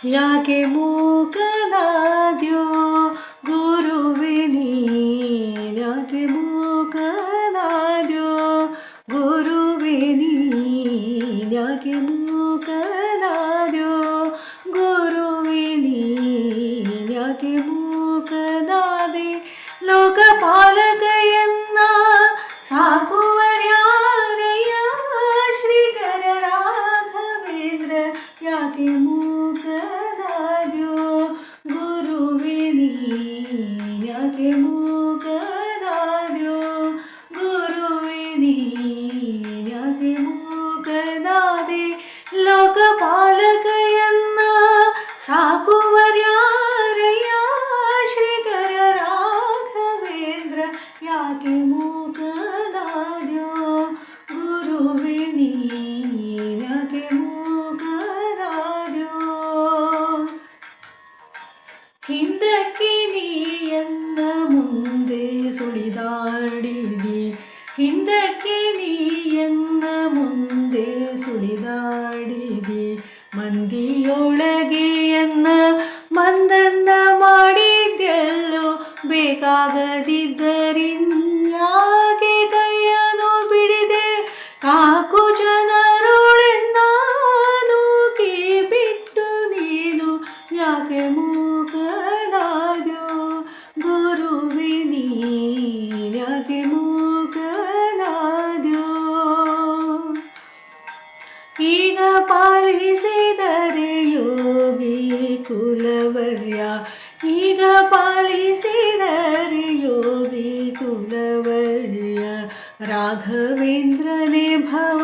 ಯಾಕೆ ಮೂಕನಾದ್ಯೋ ಗುರುವೆ ನೀನ್, ಯಾಕೆ ಮೂಕನಾದ್ಯೋ ಗುರುವೆ ನೀನ್, ಯಾಕೆ ಮೂಕನಾದ್ಯೋ ಗುರುವೆ ನೀನ್, ಯಾಕೆ ಮೂಕನಾದೆ. ಲೋಕಪಾಲಕಯನ್ನ ಸಾಕುವರ್ಯಾರಯ್ಯ ಶ್ರೀಕರ ರಾಘವೇಂದ್ರ, ಯಾಕೆ ಮೂಕನಾದ್ಯೋ ಗುರುವೆ ನೀನ್, ಯಾಕೆ ಮೂಕನಾದ್ಯೋ ಗುರುವೆ ನೀನ್, ಯಾಕೆ ಮೂಕನಾದೆ. ಲೋಕಪಾಲಕಯನ್ನ ಸಾಕುವರ್ಯಾರಯ್ಯ ಶ್ರೀಕರ ರಾಘವೇಂದ್ರ, ಯಾಕೆ ಮೂಕನಾದ್ಯೋ ಗುರುವೆ ನೀನ್, ಯಾಕೆ ಮೂಕನಾದ್ಯೋ. ಹಿಂದಕ್ಕೆ ನೀಯನ್ನ ಮುಂದೆ ಸುಳಿದಾಡಿದಿ, ಹಿಂದಕ್ಕೆ ನೀಯನ್ನ ಮುಂದೆ ಸುಳಿದಾಡಿದಿ. ಮಂದಿಯೊಳಗೆಯನ್ನ ಮಂದನ್ನ ಮಾಡಿದ್ದೆಲ್ಲೋ ಬೇಕಾಗದಿದ್ದರಿನ್ಯಾಕೆ ಕೈಯನ್ನು ಬಿಡಿದೆ. ಕಾಕು ಜನರೊಳೆನ್ನಾನು ಕೀ ಬಿಟ್ಟು ನೀನು, ಯಾಕೆ ಮೂಕನಾದ್ಯೋ ಗುರುವೆ ನೀನ್, ಯಾಕೆ ಮೂಕನಾದ್ಯೋ. ಈಗ ಪಾಲಿಸಿದರೆ ಯೋಗಿ ಕುಲವರ್ಯ, ಈಗ ಪಾಲಿಸಿದರೆ ಯೋಗಿ ಕುಲವರ್ಯ. ರಾಘವೇಂದ್ರನೇ ಭವ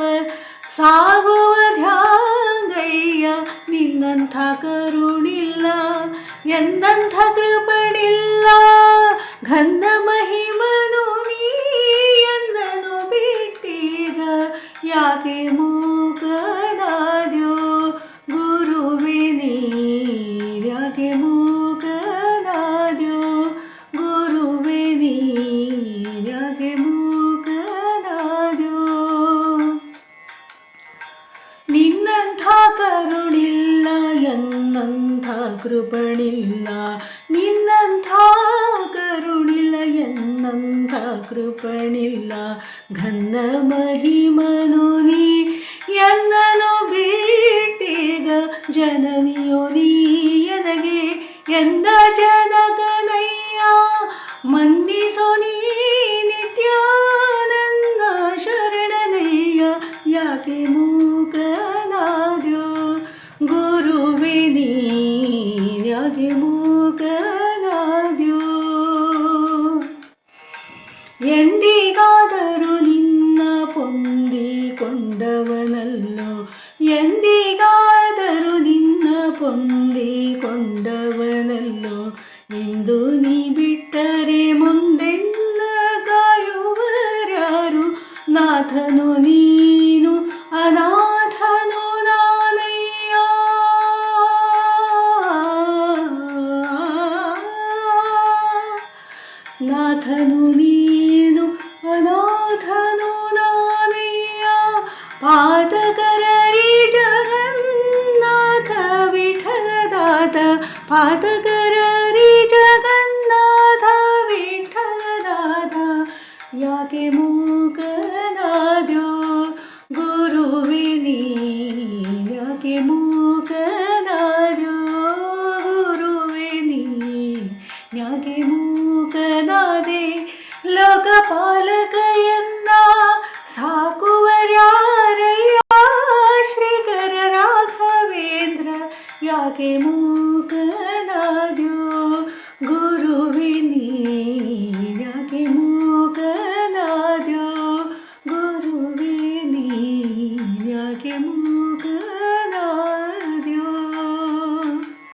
ಸಾಗುವ ಧ್ಯಾಂಗಯ್ಯ, ನಿನ್ನಂಥ ಕರುಣಿಲ್ಲ ಎಂದಂಥ ಕೃಪಣಿಲ್ಲ. ಘನ ಮಹಿಮನು ನೀ ಎಂದನು ಬಿಟ್ಟೀಗ, ಯಾಕೆ ಮೂಕನಾದ್ಯೋ ಗುರುವೆ ನೀನ್, ಯಾಕೆ ಮೂಕನಾದ್ಯೋ ಗುರುವೆ ನೀನ್, ಯಾಕೆ ಮೂಕನಾದ್ಯೋ. ನಿನ್ನಂಥ ಕರುಣಿಲ್ಲ ಎನ್ನಂಥ ಕೃಪಣಿಲ್ಲ, ನಿನ್ನಂಥ ಕರುಣಿಲ್ಲ ಎನ್ನಂಥ ಕೃಪಣಿಲ್ಲ. ಘನ ಮಹಿಮನು ನೀ ಎನ್ನನು ಬಿಟ್ಟೀಗ, ಜನನಿಯೋ ನೀ ಎನಗೆ ಎಂದ ಜನಕನಯ್ಯ. ಮನ್ನಿಸೋ ನೀ ನಿತ್ಯ ನನ್ನ ಶರಣನಯ್ಯ, ಯಾಕೆ ಮೂಕನಾದ್ಯೋ ಗುರುವೆ ನೀನ್, ಯಾಕೆ ಮೂಕನಾದ್ಯೋ. ಎಂದಿಗಾದರೂ ನಿನ್ನ ಪೊಂದಿಕೊಂಡವನಲ್ಲೋ, ಎಂದಿಗಾದರೂ ನಿನ್ನ ಪೊಂದಿಕೊಂಡವನಲ್ಲೋ. ಇಂದು ನೀ ಬಿಟ್ಟರೆ ಮುಂದೆನ್ನ ಕಾಯುವರ್ಯಾರು. ನಾಥನು ನೀನು ಅನಾಥನು ನಾನಯ್ಯ, ನಾಥನು ನೀನು ಅನಾಥನು ನಾನಯ್ಯ. ಪಾದಕರರಿ ಜಗನ್ನಾಥ ವಿಠಲದಾತ, ಪಾದಕರರಿ ಜಗನ್ನಾಥ ವಿಠಲದಾತ, ಯಾಕೆ ಮೂಕನಾದ್ಯೋ ಗುರುವೆ ನೀನ್, ಯಾಕೆ ಮೂಕನಾದ್ಯೋ ಗುರುವೆ ನೀನ್, ಯಾಕೆ ಮೂಕನಾದೆ. ಲೋಕಪಾಲಕಯನ್ನ ಸಾಕುವರ್ಯಾರಯ್ಯ ಶ್ರೀಕರ ರಾಘವೇಂದ್ರ, ಯಾಕೆ ಮೂಕ